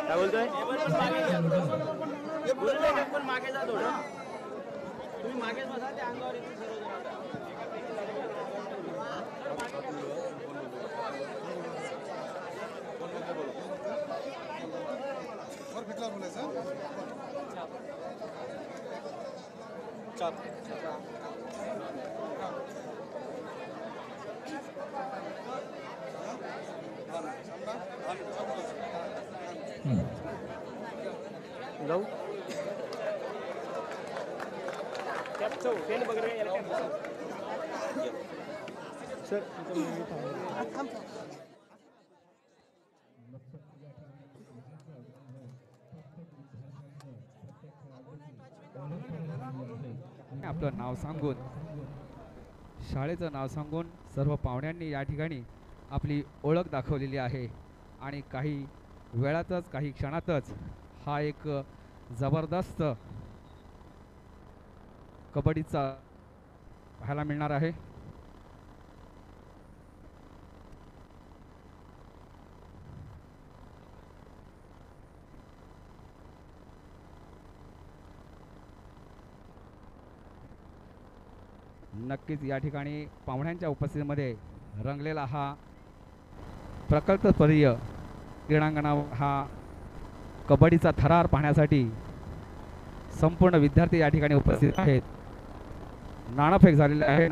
काय बोलतोय? मागे जा थोडं, तुम्ही मागेच बसा, ते अंगावर येतील जाऊ सर आपलं नाव सांगून, शाळेचं नाव सांगून सर्व पाहुण्यांनी या ठिकाणी आपली ओळख दाखवलेली आहे आणि काही वेळातच, काही क्षणातच हा एक जबरदस्त कबड्डीचा पाहायला मिळणार आहे. नक्कीच या ठिकाणी पाहुण्यांच्या उपस्थितीमध्ये रंगलेला हा प्रकल्पस्तरीय क्रीडांगणावर हा कबड्डीचा थरार पाहण्यासाठी संपूर्ण विद्यार्थी या ठिकाणी उपस्थित आहेत. नाणेफेक झालेले आहे.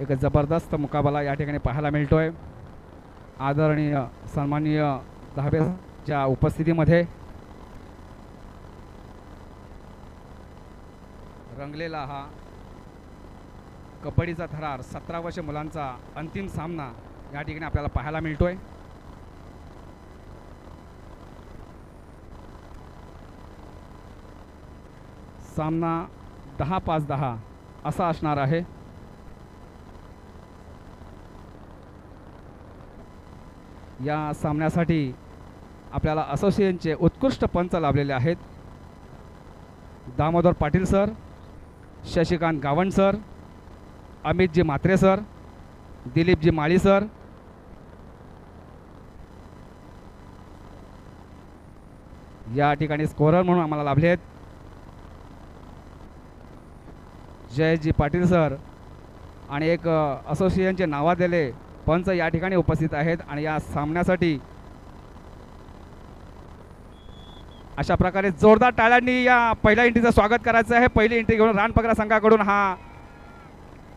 एक जबरदस्त मुकाबला या ठिकाणी पाहायला मिळतोय. आदरणीय सन्माननीय दहाव्याच्या उपस्थितीमध्ये रंगलेला हा कबड्डीचा थरार 17 वर्ष मुलांचा अंतिम सामना या ठिकाणी आपल्याला पाहायला मिळतोय. सामना 10-5-10 असा असणार आहे. या सामन्यासाठी आपल्याला असोसिएशनचे उत्कृष्ट पंच लाभलेले आहेत. Damodar Patil sir, Shashikant Gawand sir, अमितजी Mhatre sir, Dilip ji माळी सर, या ठिकाणी स्कोरर म्हणून आम्हाला लाभले आहेत जयजी पाटील सर आणि एक असोसिएशनचे नावाजलेले पंच या ठिकाणी उपस्थित आहेत. आणि या सामन्यासाठी अशा प्रकारे जोरदार टाळ्यांनी या पहिल्या एंट्रीचं स्वागत करायचं आहे. पहिली एंट्री घेऊन रानपगरा संघाकडून हा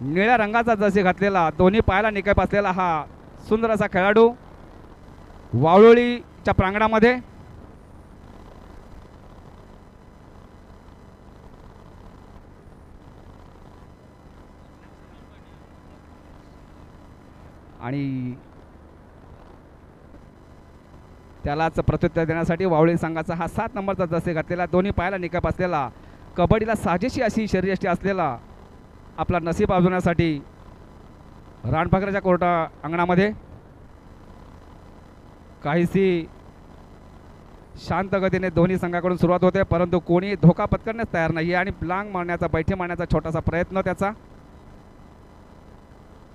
निळ्या रंगाचा जर्सी घातलेला, दोन्ही पायाला निकाप असलेला हा सुंदर असा खेळाडू वावळोळीच्या प्रांगणामध्ये आणि त्यालाच प्रत्युत्तर देण्यासाठी वावळी संघाचा हा 7 नंबरचा जर्सी घातलेला, दोन्ही पायाला निकाप असलेला, कबड्डीला साजेशी अशी शरीरयष्टी असलेला आपला नसीब आजवण्यासाठी रानपाखराच्या कोर्टा अंगणामध्ये काहीशी शांत गतीने दोन्ही संघाकडून सुरुवात होते, परंतु कोणी धोका पत्करण्यास तयार नाही आणि लांग मारण्याचा, बैठी मारण्याचा छोटासा प्रयत्न त्याचा.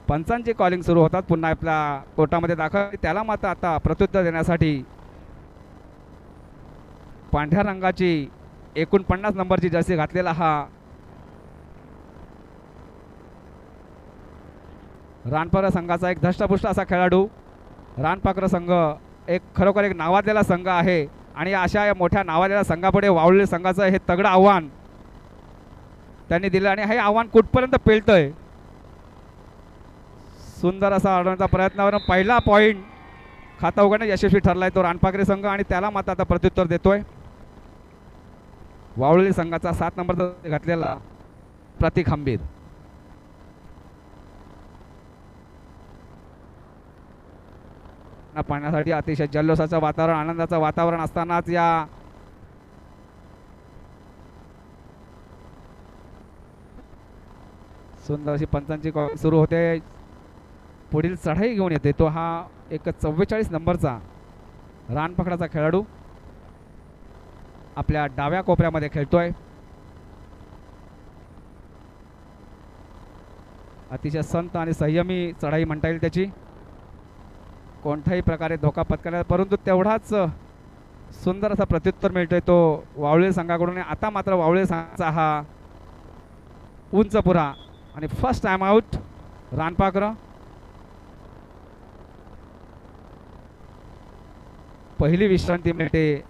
पंचांची कॉलिंग सुरू होतात पुन्हा आपल्या कोर्टामध्ये दाखल. त्याला मात्र आता प्रत्युत्तर देण्यासाठी पांढऱ्या रंगाची 49 नंबरची जर्सी घातलेला हा रानपाखरं संघाचा एक धष्टपुष्ट असा खेळाडू. रानपाखरं संघ खरोखर एक नावाजलेला संघ आहे आणि अशा या मोठ्या नावाजलेल्या संघापुढे वावळी संघाचं हे तगडं आव्हान त्यांनी दिलं आणि हे आव्हान कुठपर्यंत पेलतंय. सुंदर असा अडवण्याचा प्रयत्न, पहिला पॉईंट खाता उघडण्यास यशस्वी ठरलाय तो रानपाखरे संघ आणि त्याला मात्र आता प्रत्युत्तर देतोय वावळी संघाचा 7 नंबरचा घातलेला प्रतीक हंबीर. पाहण्यासाठी अतिशय जल्लोषाचं वातावरण, आनंदाचं वातावरण असतानाच या सुंदर अशी पंचांची सुरू होते. पुढील चढाई घेऊन येते तो हा एक 44 नंबरचा रानपकडाचा खेळाडू. आपल्या डाव्या कोपऱ्यामध्ये खेळतोय. अतिशय संत आणि संयमी चढाई म्हणता येईल त्याची. कोणत्याही प्रकारे धोका पत्करला, परंतु तेवढाच सुंदर असा प्रत्युत्तर मिळतोय तो वावळे संघाकडून. आता मात्र वावळे संघाचा हा उंच पुरा आणि फर्स्ट टाइम आउट रानपाखरं. पहिली विश्रांती मिळते.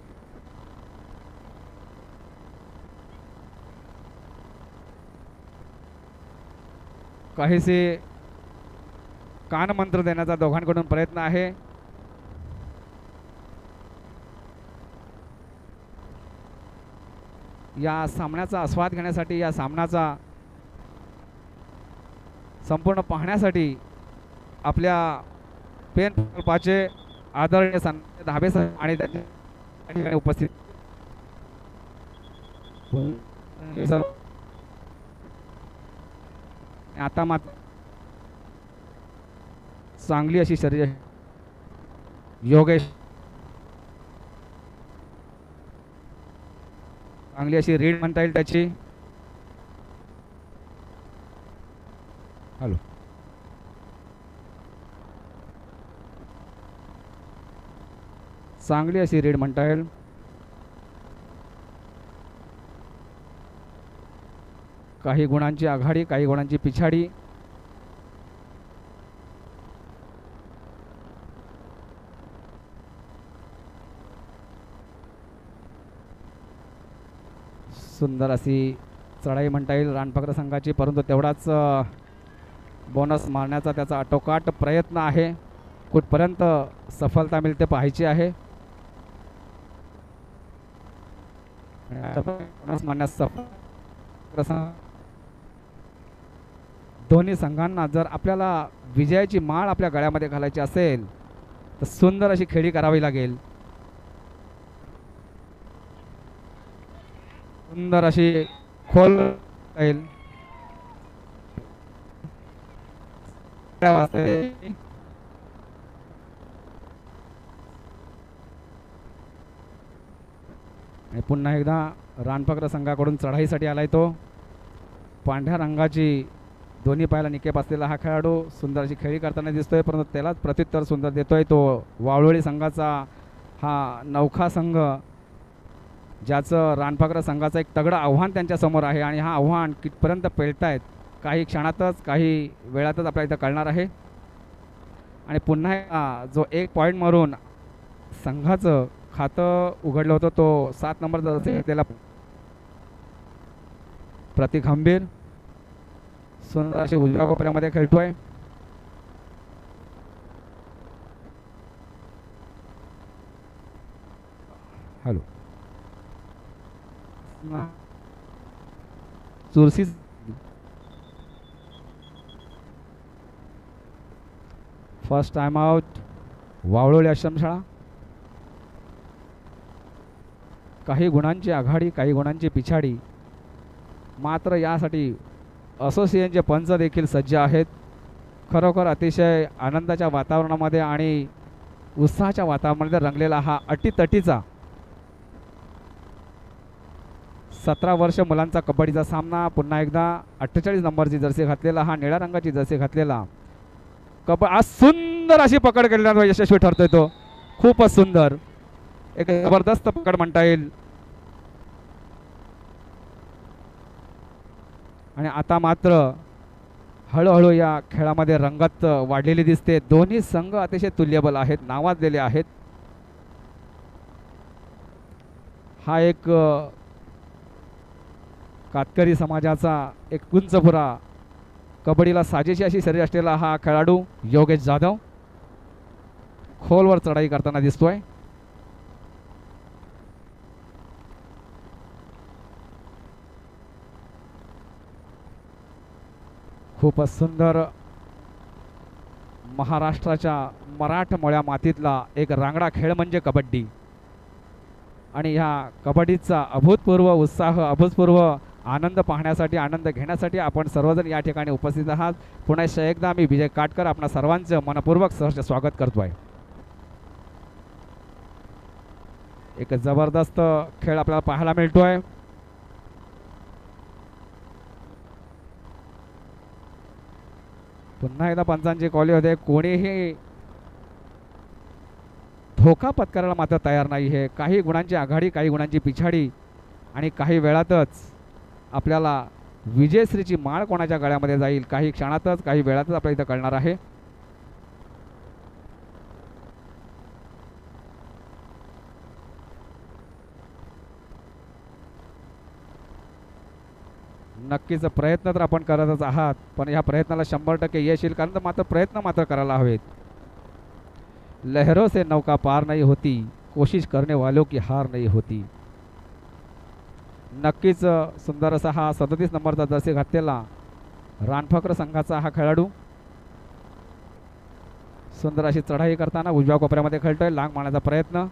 काहीसे कानमंत्र देण्याचा दोघांकडून प्रयत्न आहे. या सामन्याचा आस्वाद घेण्यासाठी, या सामन्याचा संपूर्ण पाहण्यासाठी आपल्या पेन प्रकल्पाचे आदरणीय धाबे आणि त्यांच्या उपस्थित आता मात्र चांगली अशी शरीर योगेश, चांगली अशी रीड म्हणता येईल त्याची. हॅलो, चांगली अशी रीड म्हणता येईल. काही गुणांची आघाडी, काही गुणांची पिछाडी. सुंदर अशी चढाई म्हणता येईल रानपाखरं संघाची, परंतु तेवढाच बोनस मारण्याचा त्याचा आटोकाट प्रयत्न आहे. कुठपर्यंत सफलता मिळते पाहायची आहे. बोनस मारण्यास दोन्ही संघांना जर आपल्याला विजयाची माळ आपल्या गळ्यामध्ये घालायची असेल तर सुंदर अशी खेळी करावी लागेल. सुंदर अशी खोल येईल. पुन्हा एकदा रानपाखरं संघाकडून चढाईसाठी आलाय तो. पांढऱ्या रंगाची दोन्ही पायाला निकेप असलेला हा खेळाडू सुंदर अशी खेळी करताना दिसतोय, परंतु त्यालाच प्रत्युत्तर सुंदर देतोय तो वावळोळी संघाचा हा नौखा संघ, ज्याचं रानपाखरं संघाचं एक तगडं आव्हान त्यांच्या समोर आहे. आणि हा आव्हान कितपर्यंत पेलतायत काही क्षणातच, काही वेळातच आपल्याला इथं कळणार आहे. आणि पुन्हा जो एक पॉईंट मारून संघाचं खातं उघडलं होतं तो 7 नंबर त्याला प्रतीक हंबीर सुंदर अशी उजव्या कोपऱ्यामध्ये खेळतोय. हॅलो, चुरसी फर्स्ट टाइम आउट वावळोळी आश्रमशाळा. काही गुणांची आघाडी, काही गुणांची पिछाडी. मात्र यासाठी असोसिएशनचे पंच देखील सज्ज आहेत. खरोखर अतिशय आनंदाच्या वातावरणामध्ये आणि उत्साहाच्या वातावरणामध्ये रंगलेला हा अटीतटीचा 17 वर्ष मुलांचा कबड्डीचा सामना. पुन्हा एकदा 48 नंबरची जर्सी घातलेला, हा निळ्या रंगाची जर्सी घातलेला आज सुंदर अशी पकड केलेला यशस्वी ठरतोय तो. खूपच सुंदर, एक जबरदस्त पकड म्हणता येईल. आणि आता मात्र हळूहळू या खेळामध्ये रंगत वाढलेली दिसते. दोन्ही संघ अतिशय तुल्यबल आहेत, नावाजलेले आहेत. हा एक कातकरी समाजाचा एक उंचपुरा कबड्डीला साजेशी अशी शरीर असलेला हा खेळाडू योगेश जाधव खोलवर चढाई करताना दिसतोय. खूपच सुंदर महाराष्ट्राच्या मराठमोळ्या मातीतला एक रांगडा खेळ म्हणजे कबड्डी. आणि ह्या कबड्डीचा अभूतपूर्व उत्साह, अभूतपूर्व आनंद पाहण्यासाठी, आनंद घेण्यासाठी आपण सर्वजण या ठिकाणी उपस्थित आहात. पुन्हा एकदा मी विजय काटकर आपणा सर्वांचं मनपूर्वक सहर्ष स्वागत करतोय. एक जबरदस्त खेळ आपल्याला पाहायला मिळतोय. पुन्हा एकदा पंचांची कॉली होते. कोणीही धोका पत्करायला मात्र तयार नाही आहे. काही गुणांची आघाडी, काही गुणांची पिछाडी आणि काही वेळातच आपल्याला विजयश्रीची माळ कोणाच्या गळ्यामध्ये जाईल काही क्षणातच, काही वेळातच आपल्याला इथं कळणार आहे. नक्कीच प्रयत्न तर आपण करतच आहात, पण या प्रयत्नाला 100% यश येईल. कारण मात्र प्रयत्न मात्र करायला हवेत. लहरों से नौका पार नहीं होती, कोशिश करने वालों की हार नहीं होती. नक्कीच सुंदर असा हा 37 नंबरचा जर्सी घातलेला रानफकर संघाचा हा खेळाडू सुंदर अशी चढाई करताना उजव्या कोपऱ्यामध्ये खेळतोय. लांग मारण्याचा प्रयत्न.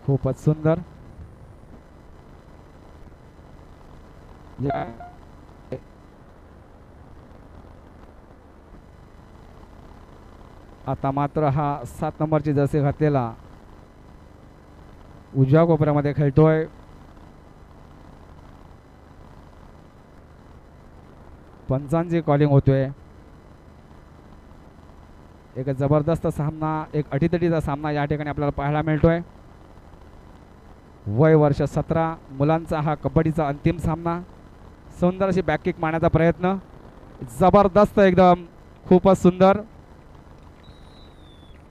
खूपच सुंदर. आता मात्र हा 7 नंबरची जर्सी घातलेला उजव्या कोपऱ्यामध्ये खेळतोय. पंचांची कॉलिंग होतोय. एक जबरदस्त सामना, एक अटीतटीचा सामना या ठिकाणी आपल्याला पाहायला मिळतोय. वय वर्ष 17 मुलांचा हा कबड्डीचा अंतिम सामना. सुंदर अशी बॅक किक मारण्याचा प्रयत्न. जबरदस्त एकदम, खूपच सुंदर.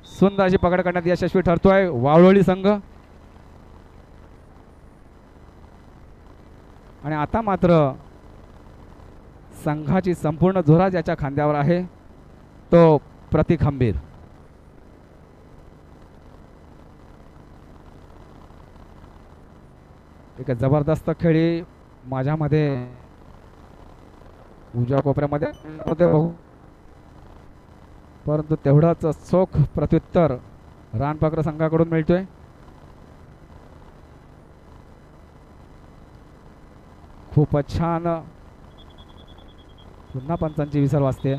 सुंदर अशी पकड करण्यात यशस्वी ठरतोय वावळोळी संघ. आणि आता मात्र संघाची संपूर्ण जोरा ज्याच्या खांद्यावर आहे तो प्रतीक खंबीर. एक जबरदस्त खेळी माझ्यामध्ये उजव्या कोपऱ्यामध्ये बघू, परंतु तेवढाच चोख प्रत्युत्तर रानपाकर संघाकडून मिळतोय. खूपच छान. पुन्हा पंचांची विसर वाजते.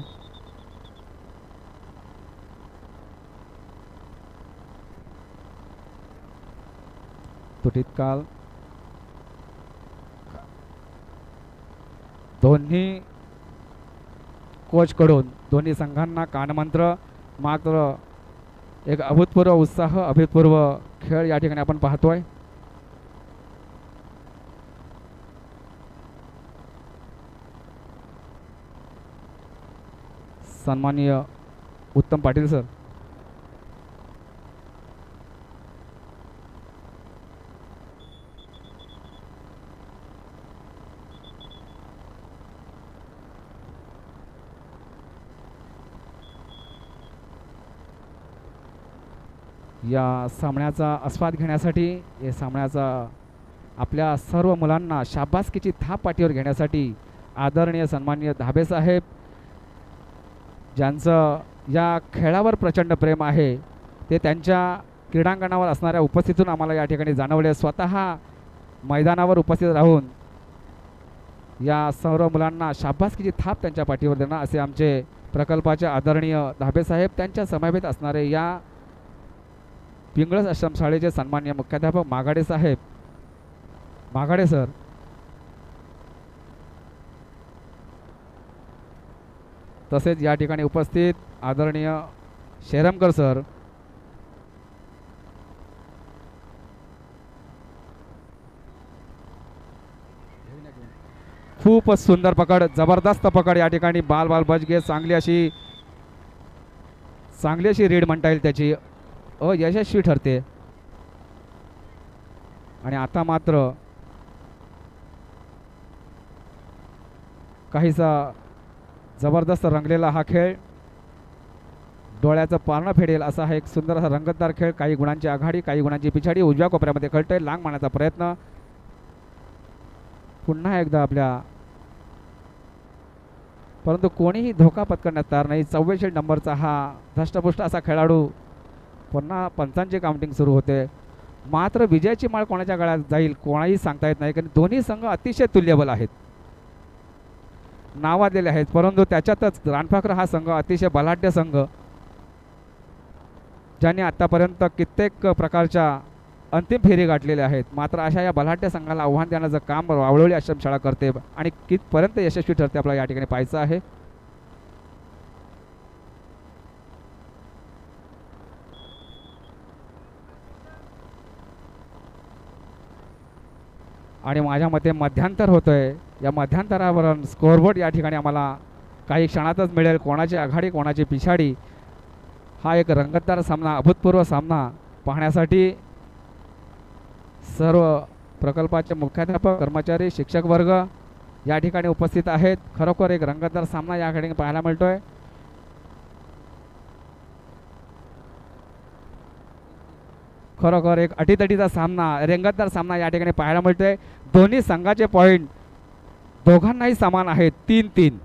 तुटीत काल. दोन्ही कोच कडून दोन्ही संघांना कानमंत्र. मात्र एक अभूतपूर्व उत्साह, अभूतपूर्व खेळ या ठिकाणी आपण पाहतोय. सन्माननीय उत्तम पाटील सर. या सामन्याचा आस्वाद घेण्यासाठी, या सामन्याचा आपल्या सर्व मुलांना शाबासकीची थाप पाठीवर घेण्यासाठी आदरणीय सन्माननीय धाबे साहेब, ज्यांचं या खेळावर प्रचंड प्रेम आहे, ते त्यांच्या क्रीडांगणावर असणाऱ्या उपस्थितीतून आम्हाला या ठिकाणी जाणवले. स्वतः मैदानावर उपस्थित राहून या सर्व मुलांना शाबासकीची थाप त्यांच्या पाठीवर देणं, असे आमचे प्रकल्पाचे आदरणीय धाबे साहेब, त्यांच्या समवेत असणारे या पिंगळस आश्रमशाळेचे सन्माननीय मुख्याध्यापक मागाडे साहेब, मागाडे सर, तसेच या ठिकाणी उपस्थित आदरणीय शेरमकर सर, खूपच सुंदर पकड, जबरदस्त पकड या ठिकाणी. बाल बाल बच घे, चांगली अशी रीड म्हणता येईल त्याची, अयशस्वी ठरते. आणि आता मात्र काहीसा जबरदस्त रंगलेला हा खेळ, डोळ्याचं पारणं फेडेल असा हा एक सुंदर असा रंगतदार खेळ. काही गुणांची आघाडी, काही गुणांची पिछाडी. उजव्या कोपऱ्यामध्ये खेळतोय, लांग मारण्याचा प्रयत्न. पुन्हा एकदा आपल्या, परंतु कोणीही धोका पत्करण्यात तयार नाही. 44 नंबरचा हा धष्टपुष्ट असा खेळाडू. पुन्हा पंचांची काउंटिंग सुरू होते. मात्र विजयाची माळ कोणाच्या गळ्यात जाईल कोणाही सांगता येत नाही, कारण दोन्ही संघ अतिशय तुल्यबल आहेत, नावाजलेले आहेत. परंतु त्याच्यातच रानपाखर हा संघ अतिशय बलाढ्य संघ. ज्यांनी आत्तापर्यंत कित्येक प्रकारच्या अंतिम फेरी गाठलेल्या आहेत. मात्र अशा या बलाढ्य संघाला आव्हान देण्याचं काम वावळवली आश्रमशाळा करते आणि कितपर्यंत यशस्वी ठरते आपल्याला या ठिकाणी पाहायचं आहे. आणि माझ्या मते मध्यांतर होतंय. या मध्यांतरावर स्कोअरबोर्ड या ठिकाणी आम्हाला काही क्षणातच मिळेल. कोणाची आघाडी कोणाची पिछाडी हा एक रंगतदार सामना अभूतपूर्व सामना पाहण्यासाठी सर्व प्रकल्पाचे मुख्याध्यापक कर्मचारी शिक्षक वर्ग या ठिकाणी उपस्थित आहेत. खरोखर एक रंगतदार सामना या ठिकाणी पाहायला मिळतोय. खरोखर एक अटीतटीचा सामना रंगतदार सामना या ठिकाणी पाहायला मिळतोय. दोन्ही संघाचे पॉइंट दोघांनाही समान आहेत 3-3.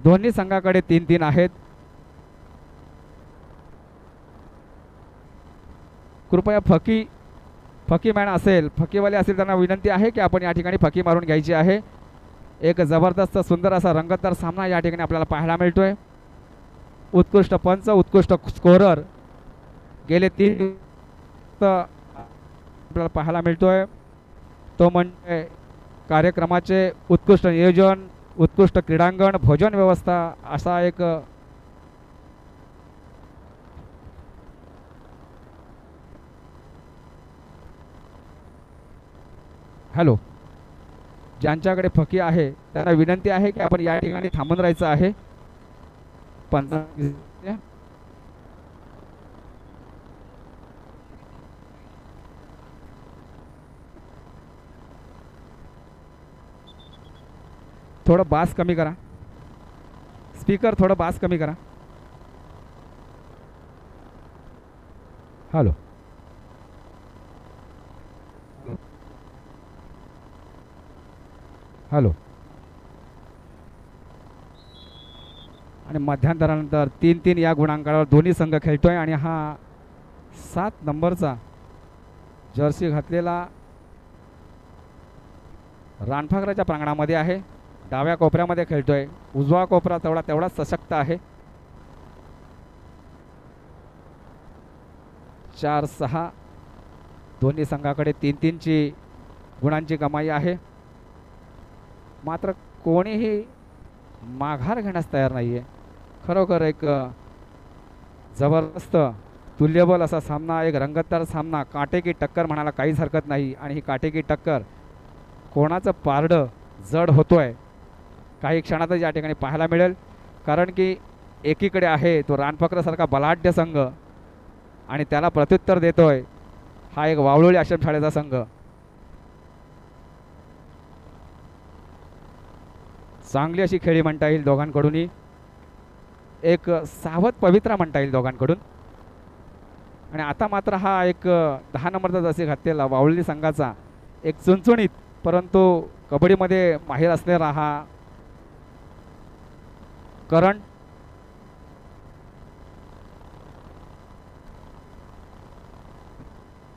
दोन्ही संघाकडे 3-3 आहेत. कृपया फकी मॅन असेल फकीवाले असेल त्यांना विनंती आहे की आपण या ठिकाणी फकी मारून घ्यायची आहे. एक जबरदस्त सुंदर असा रंगतदार सामना या ठिकाणी आपल्याला पाहायला मिळतोय. उत्कृष्ट पंच उत्कृष्ट स्कोरर गेले 3 आपल्याला पाहायला मिळतोय. तो म्हणजे कार्यक्रमाचे उत्कृष्ट नियोजन उत्कृष्ट क्रीडांगण भोजन व्यवस्था असा एक हॅलो ज्यांच्याकडे फकी आहे त्यांना विनंती आहे की आपण या ठिकाणी थांबून राहायचं आहे. थोडं बास कमी करा. स्पीकर थोडं बास कमी करा. हॅलो हॅलो आणि मध्यांतरानंतर 3-3 या गुणांकावर दोन्ही संघ खेळतोय आणि हा 7 नंबरचा जर्सी घातलेला रानफाकराच्या प्रांगणामध्ये आहे. डाव्या कोपऱ्यामध्ये खेळतोय. उजवा कोपरा तेवढाच सशक्त आहे. 4-6 दोन्ही संघाकडे 3-3ची गुणांची कमाई आहे. मात्र कोणीही माघार घेण्यास तयार नाही आहे. खरोखर एक जबरदस्त तुल्यबल असा सामना एक रंगतदार सामना काटेकी टक्कर म्हणायला काहीच हरकत नाही. आणि ही काटेकी टक्कर कोणाचं पारडं जड होतोय काही क्षणातच या ठिकाणी पाहायला मिळेल. कारण की एकीकडे आहे तो रानफाकरासारखा बलाढ्य संघ आणि त्याला प्रत्युत्तर देतोय हा एक वावळोळी आश्रमशाळेचा संघ. चांगली अशी खेळी म्हणता येईल दोघांकडूनही. एक सावध पवित्रा म्हणता येईल दोघांकडून. आणि आता मात्र हा एक 10 नंबरचा जसे घातलेला वावळी संघाचा एक चुणचुणीत परंतु कबड्डीमध्ये माहीर असणारा हा करण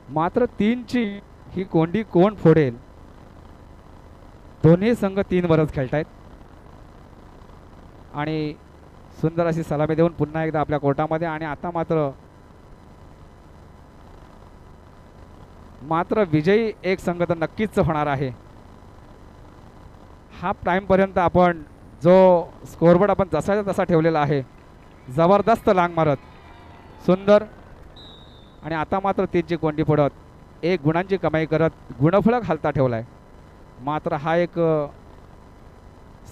मात्र 3ची ही कोंडी कोण फोडेल. दोन्ही संघ 3 वरच खेळतायत आणि सुंदर अशी सलामी देऊन पुन्हा एकदा आपल्या कोर्टामध्ये. आणि आता मात्र विजयी एक संघ तर नक्कीच होणार आहे. हाफ टाईमपर्यंत आपण जो स्कोअरबोर्ड आपण जसाच्या तसा ठेवलेला आहे जबरदस्त लांग मारत सुंदर. आणि आता मात्र 3ची कोंडी पडत 1 गुणांची कमाई करत गुणफलक हालता ठेवलाय. मात्र हा एक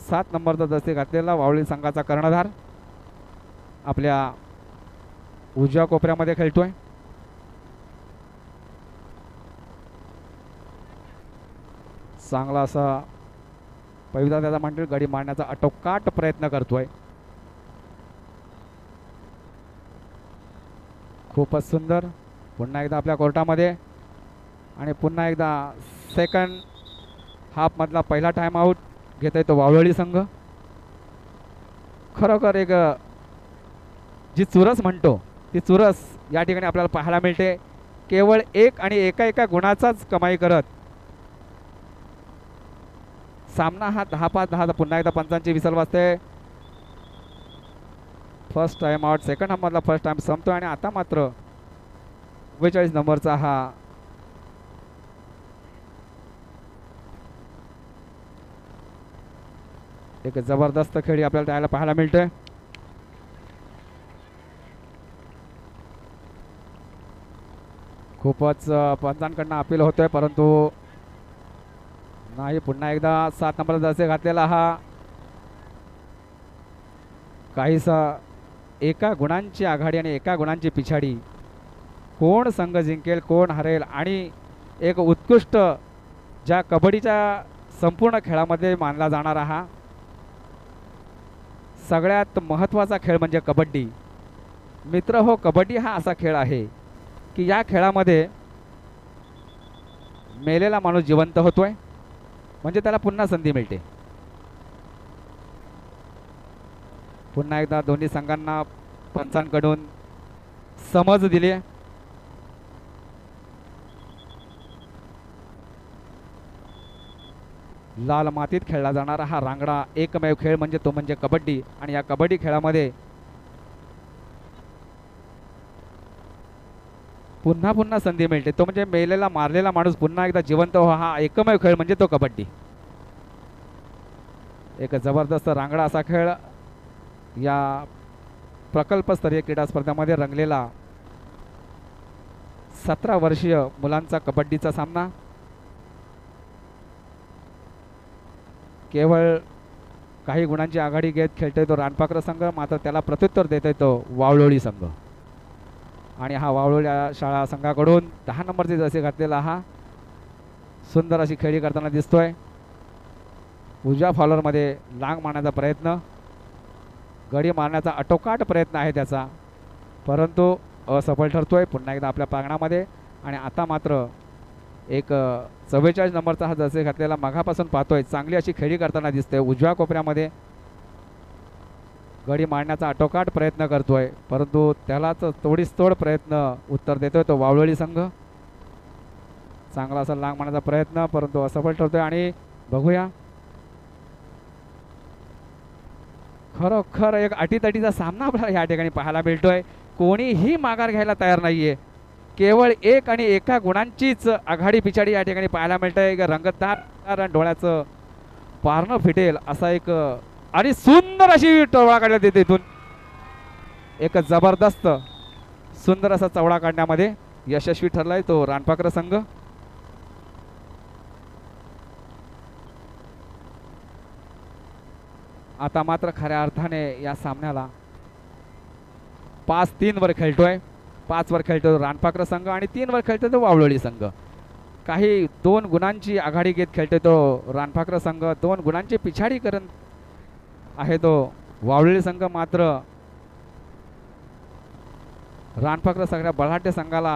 7 नंबरचा जसे घातलेला वावळी संघाचा कर्णधार आपल्या उजव्या कोपऱ्यामध्ये खेळतोय. चांगला असा पहिला त्याचा मंडळ गडी मारण्याचा आटोकाट प्रयत्न करतोय. खूपच सुंदर. पुन्हा एकदा आपल्या कोर्टामध्ये आणि पुन्हा एकदा सेकंड हाफमधला पहिला टाइम आउट घेता येतो वावळी संघ. खरोखर एक जी चुरस म्हणतो ती चुरस या ठिकाणी आपल्याला पाहायला मिळते. केवळ 1 आणि एका गुणाचाच कमाई करत सामना हा 10-5 10. पुन्हा एकदा पंचांची विसल वाजते. First time out. सेकंड हाफमधला फर्स्ट टाइम संपतोय आणि आता मात्र 42 नंबरचा हा एक जबरदस्त खेळी आपल्याला त्याला पाहायला मिळतोय. खूपच पंचांकडनं अपील होतोय परंतु नाही. पुन्हा एकदा 7 नंबर जर्सी घातलेला हा काहीसा एका गुणांची आघाडी आणि एका गुणांची पिछाडी. कोण संघ जिंकेल कोण हरेल आणि एक उत्कृष्ट ज्या कबड्डीच्या संपूर्ण खेळामध्ये मानला जाणारा हा सगळ्यात महत्त्वाचा खेळ म्हणजे कबड्डी. मित्र हो, कबड्डी हा असा खेळ आहे की या खेळामध्ये मेलेला माणूस जिवंत होतोय म्हणजे त्याला पुन्हा संधी मिळते. पुन्हा एकदा दोन्ही संघांना पंचांकडून समज दिली. लाल मातीत खेळला जाणारा हा रांगडा एकमेव खेळ म्हणजे तो म्हणजे कबड्डी. आणि या कबड्डी खेळामध्ये पुन्हा पुन्हा संधी मिळते तो म्हणजे मेलेला मारलेला माणूस पुन्हा एकदा जिवंत हो हा एकमेव खेळ म्हणजे तो कबड्डी. एक जबरदस्त रांगडा असा खेळ या प्रकल्पस्तरीय क्रीडा स्पर्धेमध्ये रंगलेला 17 वर्षीय मुलांचा कबड्डीचा सामना. केवळ काही गुणांची आघाडी घेत खेळतोय तो रानपाकर संघ, मात्र त्याला प्रत्युत्तर देतोय तो वावळोळी संघ. आणि हा वावळोळी शाळा संघाकडून 10 नंबरची जर्सी घातलेला हा सुंदर अशी खेळी करताना दिसतोय. उजव्या फॉलोअरमध्ये लांग मारण्याचा प्रयत्न, गडी मारण्याचा आटोकाट प्रयत्न आहे त्याचा परंतु असफल ठरतोय पुन्हा एकदा आपल्या प्रांगणामध्ये. आणि आता मात्र एक 44 नंबरचा हा जर्सी घातलेला मघापासून पाहतोय चांगली अशी खेळी करताना दिसते. उजव्या कोपऱ्यामध्ये गडी मारण्याचा आटोकाट प्रयत्न करतोय परंतु त्यालाच तोडीसतोड प्रयत्न उत्तर देतोय तो वावळोळी संघ. चांगला असा लांग मारण्याचा प्रयत्न परंतु असफल ठरतोय. आणि बघूया खरोखर एक अटीतटीचा सामना आपल्याला या ठिकाणी पाहायला मिळतोय. कोणीही माघार घ्यायला तयार नाहीये. केवळ एक आणि एका गुणांचीच आघाडी पिछाडी या ठिकाणी पाहायला मिळतंय. रंगतदार डोळ्याचं पारणं फिटेल असा एक आणि सुंदर अशी टवळा काढण्यात येते. इथून एक जबरदस्त सुंदर असा चवडा काढण्यामध्ये यशस्वी ठरलाय तो रानपाकर संघ. आता मात्र खऱ्या अर्थाने या सामन्याला 5-3 वर खेळतोय. 5 वर खेळतो रानपाकर संघ आणि 3 वर खेळतो तो वावळोळी संघ. काही 2 गुणांची आघाडी घेत खेळतो तो रानपाकर संघ, 2 गुणांची पिछाडी करत आहे तो वावळोळी संघ. मात्र रानपाकर सगळ्या बलाढ्य संघाला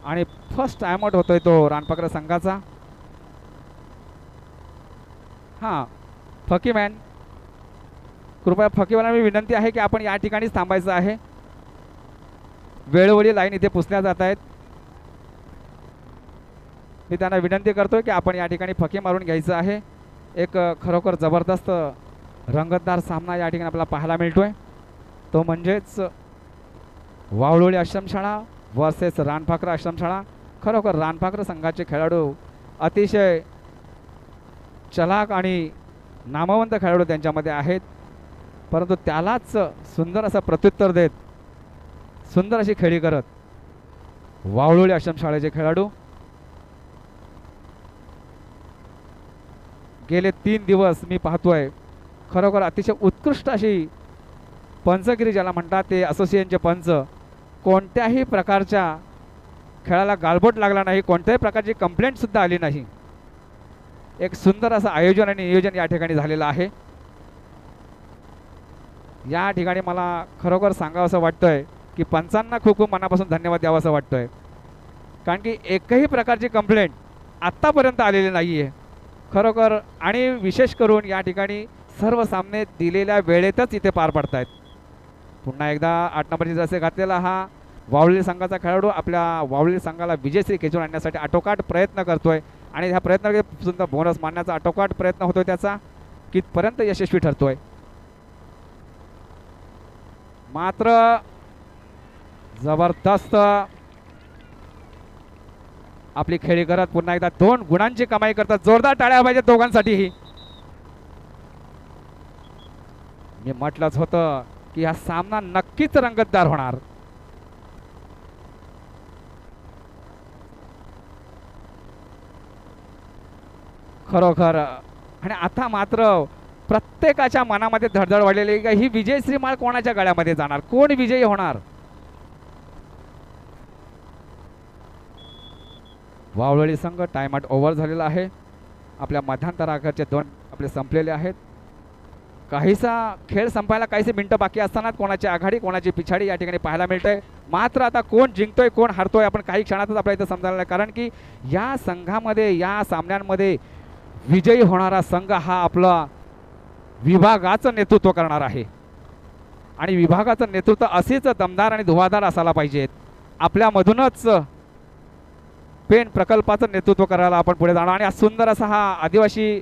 आणि फर्स्ट टाइम आउट होतोय तो रानपाकर संघाचा. हां फकीमॅन, कृपया फकीमॅन मी विनंती आहे की आपण या ठिकाणीच थांबायचं आहे. वेळोवेळी लाईन इथे पुसल्या जात आहेत. मी त्यांना विनंती करतोय की आपण या ठिकाणी फकी मारून घ्यायचं आहे. एक खरोखर जबरदस्त रंगतदार सामना या ठिकाणी आपल्याला पाहायला मिळतोय तो म्हणजेच वावळोळी आश्रमशाळा वर्सेस रानपाकर आश्रमशाळा. खरोखर रानपाकर संघाचे खेळाडू अतिशय चलाक आणि नामवंत खेळाडू त्यांच्यामध्ये आहेत परंतु त्यालाच सुंदर असं प्रत्युत्तर देत सुंदर अशी खेळी करत वावळोळी आश्रमशाळेचे खेळाडू गेले 3 दिवस मी पाहतोय खरोखर अतिशय उत्कृष्ट अशी पंचगिरी ज्याला म्हणतात ते असोसिएशनचे पंच कोणत्याही प्रकारच्या खेळाला गालबोट लागला नाही, कोणत्याही प्रकारची कंप्लेंट सुद्धा आली नाही. एक सुंदर असं आयोजन आणि नियोजन या ठिकाणी झालेलं आहे. या ठिकाणी मला खरोखर सांगावं असं वाटतंय की पंचांना खूप खूप मनापासून धन्यवाद द्यावं असं वाटतंय कारण की एकही प्रकारची कंप्लेंट आत्तापर्यंत आलेली नाही आहे खरोखर. आणि विशेष करून या ठिकाणी सर्व सामने दिलेल्या वेळेतच इथे पार पडत आहेत. पुन्हा एकदा 8 नंबरची जसे घातलेला हा वावळी संघाचा खेळाडू आपल्या वावळी संघाला विजयश्री खेचून आणण्यासाठी आटोकाट प्रयत्न करतोय आणि ह्या प्रयत्नामध्ये सुद्धा बोनस मानण्याचा आटोकाट प्रयत्न होतोय त्याचा कितपर्यंत यशस्वी ठरतोय. मात्र जबरदस्त आपली खेळी करत पुन्हा एकदा 2 गुणांची कमाई करतात. जोरदार टाळ्या पाहिजेत दोघांसाठीही. मी म्हटलंच होतं की हा सामना नक्कीच रंगतदार होणार. खरोखर. आणि आता मात्र प्रत्येकाच्या मनामध्ये धडधड वाढलेली आहे. ही विजयश्री माळ कोणाच्या गळ्यामध्ये जाणार, कोण विजयी होणार. वावळी संघ टाइम आउट ओव्हर झालेला आहे. आपल्या मध्यांतराकडचे 2 आपले संपलेले आहेत. काहीसा खेळ संपायला काहीसे मिनिटं बाकी असताना कोणाची आघाडी कोणाची पिछाडी या ठिकाणी पाहायला मिळतंय. मात्र आता कोण जिंकतोय कोण हारतोय आपण काही क्षणातच आपल्या इथं समजायला, कारण की या संघामध्ये या सामन्यांमध्ये विजयी होणारा संघ हा आपला विभागाचं नेतृत्व करणार आहे. आणि विभागाचं नेतृत्व असेच दमदार आणि धुवाधार असायला पाहिजेत. आपल्यामधूनच पेन प्रकल्पाचं नेतृत्व करायला आपण पुढे जाणार. आणि सुंदर असा हा आदिवासी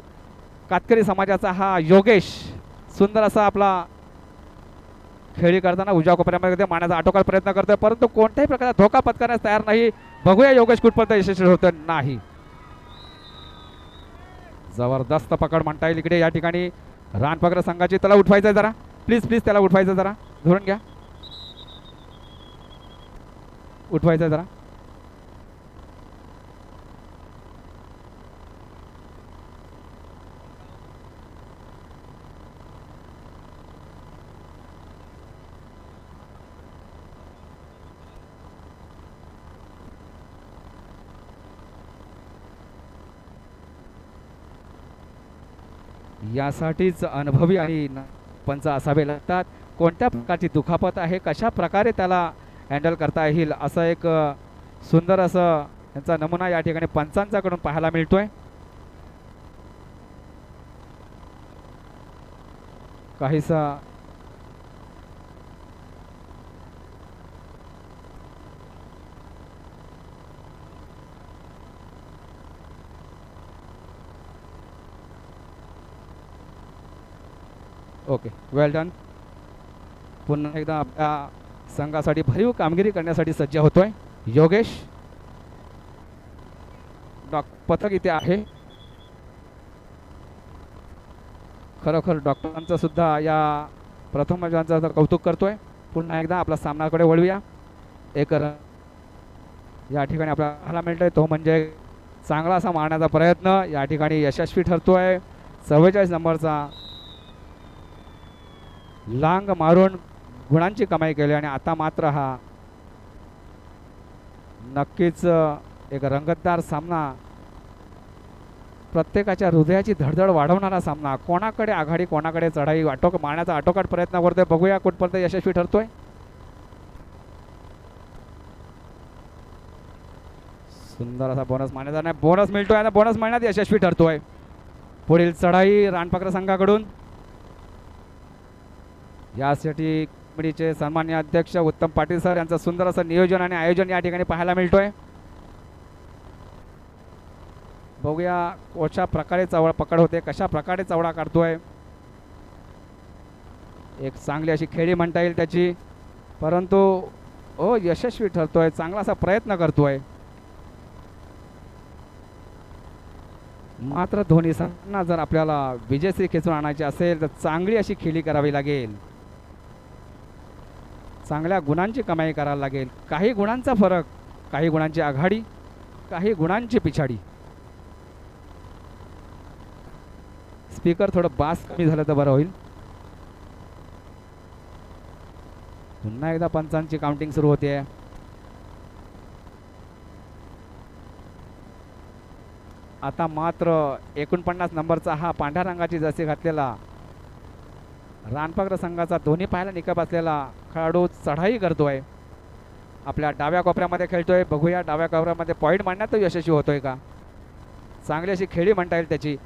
कातकरी समाजाचा हा योगेश सुंदर असा आपला खेळी करताना उजव्या कोपऱ्यामध्ये मारण्याचा आटोकाट प्रयत्न करतोय, परंतु कोणत्याही प्रकारचा धोका पत्करण्यास तयार नाही. बघूया योगेश कुठपर्यंत यशस्वी होत नाही. जबरदस्त पकड म्हणता येईल इकडे या ठिकाणी रानपाकर संघाची. त्याला उठवायचं जरा प्लीज प्लीज, त्याला उठवायचं जरा, धरून घ्या, उठवायचं जरा. यासाठीच अनुभवी आणि पंच असावे लागतात. कोणत्या प्रकारची दुखापत आहे, कशा प्रकारे त्याला हँडल करता येईल, असं एक सुंदर असं यांचा नमुना या ठिकाणी पंचांच्याकडून पाहायला मिळतोय. काहीसा ओके, वेल डन. पुन्हा एकदा आपल्या संघासाठी भरीव कामगिरी करण्यासाठी सज्ज होतोय योगेश. पथक इथे आहे. खरोखर डॉक्टरांचं सुद्धा या प्रथम मैदानाचं कौतुक करतोय. पुन्हा एकदा आपला सामनाकडे वळूया. एक या ठिकाणी आपल्याला मिळतोय तो म्हणजे चांगला असा मारण्याचा प्रयत्न या ठिकाणी यशस्वी ठरतोय. 44 नंबरचा लांग मारून गुणांची कमाई केली. आणि आता मात्र हा नक्कीच एक रंगतदार सामना, प्रत्येकाच्या हृदयाची धडधड वाढवणारा सामना. कोणाकडे आघाडी कोणाकडे चढाई मारण्याचा आटोकाट प्रयत्न करतोय. बघूया कुठपर्यंत यशस्वी ठरतोय. सुंदर असा बोनस मारण्याचा नाही, बोनस मिळतोय आणि बोनस मिळण्यात यशस्वी ठरतोय. पुढील चढाई रानपाकर संघाकडून. यासाठी कमिटीचे सन्माननीय अध्यक्ष उत्तम पाटील सर यांचं सुंदर असं नियोजन आणि आयोजन या ठिकाणी पाहायला मिळतोय. बघूया कशा प्रकारे चवळ पकड होते, कशा प्रकारे चवडा काढतोय. एक चांगली अशी खेळी म्हणता येईल त्याची, परंतु यशस्वी ठरतोय, चांगला असा प्रयत्न करतोय. मात्र दोन्ही संघांना जर आपल्याला विजयश्री खेचून आणायची असेल तर चांगली अशी खेळी करावी लागेल, चांगल्या गुणांची कमाई करायला लागेल. काही गुणांचा फरक, काही गुणांची आघाडी, काही गुणांची पिछाडी. स्पीकर थोडं बास कमी झालं तर बरं होईल. पुन्हा एकदा पंचांची काउंटिंग सुरू होते. आता मात्र 49 नंबरचा हा पांढऱ्या रंगाची जर्सी घातलेला रानपाकर संघाचा दोन्ही पायाला निकाप असलेला खेळाडू चढाई करतोय. आपल्या डाव्या कोपऱ्यामध्ये खेळतोय. बघूया डाव्या कोपऱ्यामध्ये पॉईंट मारण्यात यशस्वी होतोय का. चांगली अशी खेळी म्हणता येईल त्याची.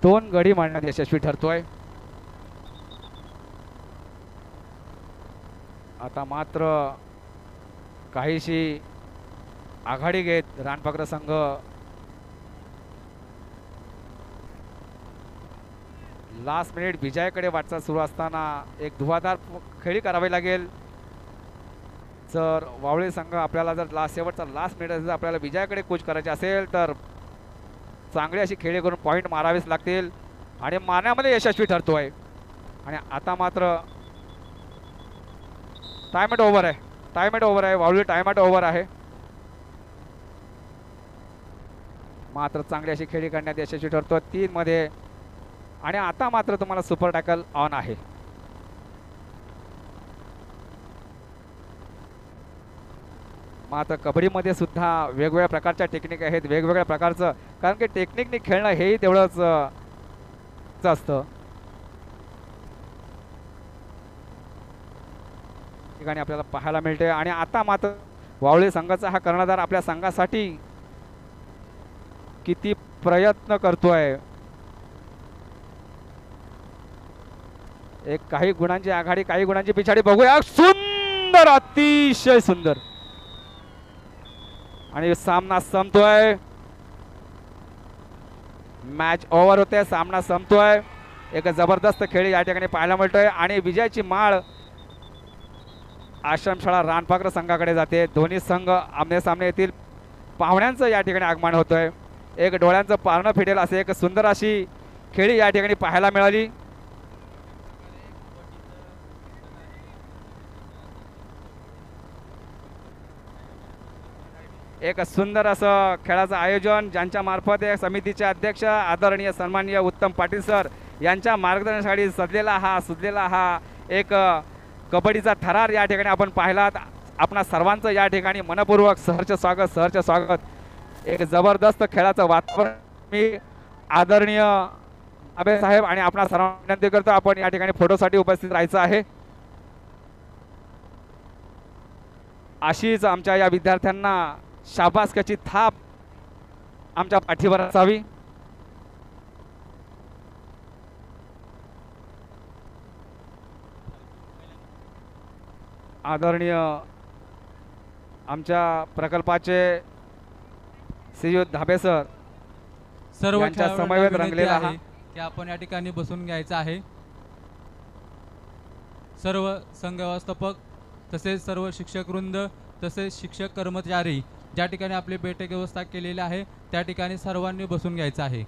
दोन गडी मारण्यात यशस्वी ठरतोय. आता मात्र काहीशी आघाडी घेत रानपाकर संघ लास्ट मिनिट विजयाकडे वाटचाल सुरू असताना एक धुवाधार खेळी करावी लागेल. जर वावळे संघ आपल्याला जर शेवटचा लास्ट मिनिट जर आपल्याला विजयाकडे कूच करायचे असेल तर चांगली अशी खेळी करून पॉईंट मारावेच लागतील आणि मारण्यामध्ये यशस्वी ठरतोय. आणि आता मात्र टाइमआउट ओव्हर आहे. टाइमआउट ओव्हर आहे. वावळे टाइमआउट ओव्हर आहे. मात्र चांगली अशी खेळी करण्यात यशस्वी ठरतो 3 मध्ये. आणि आता मात्र तुम्हाला सुपर टॅकल ऑन आहे. मात्र कबड्डीमध्ये सुद्धा वेगवेगळ्या प्रकारच्या टेक्निक आहेत. वेगवेगळ्या प्रकारचं कारण की टेक्निकने खेळणं हेही तेवढंच असतं. ठिकाणी आपल्याला पाहायला मिळते. आणि आता मात्र वावळे संघाचा हा कर्णधार आपल्या संघासाठी किती प्रयत्न करतोय. एक काही गुणांची आघाडी काही गुणांची पिछाडी बघूया. सुंदर अतिशय सुंदर. आणि सामना संपतोय. मॅच ओव्हर होते. सामना संपतोय. एक जबरदस्त खेळ या ठिकाणी पाहायला मिळतोय. आणि विजयाची माळ आश्रमशाळा रानपाकर संघाकडे जाते. दोन्ही संघ आमने सामने येतील. पाहुण्यांचं या ठिकाणी आगमन होतंय. एक डोळ्यांचं पारणं फिटेल असे एक सुंदर अशी खेळी या ठिकाणी पाहायला मिळाली. एक सुंदर असं खेळाचं आयोजन ज्यांच्या मार्फत या समितीचे अध्यक्ष आदरणीय सन्माननीय उत्तम पाटील सर यांच्या मार्गदर्शनाखाली सुचलेला हा एक कबड्डीचा थरार या ठिकाणी आपण पाहिलात. आपणा सर्वांचं या ठिकाणी मनपूर्वक सहर्ष स्वागत. एक जबरदस्त खेळाचं वातावरण मी आदरणीय अभय साहेब आणि आपणा सर्वांना विनंती करतो आपण या ठिकाणी फोटोसाठी उपस्थित राहायचं आहे. अशीच आमच्या या विद्यार्थ्यांना शाबासकीची थाप आमच्या पाठीवर असावी. आदरणीय आमच्या प्रकल्पाचे श्रीयुत धाबे सर सर्व यांच्या समवेत रंगलेला हा की आपण या ठिकाणी बसून घ्यायचं आहे. सर्व संघ व्यवस्थापक तसेच सर्व शिक्षक वृंद तसेच शिक्षक कर्मचारी ज्या ठिकाणी आपली बैठक व्यवस्था केलेली आहे त्या ठिकाणी सर्वांनी बसून घ्यायचं आहे.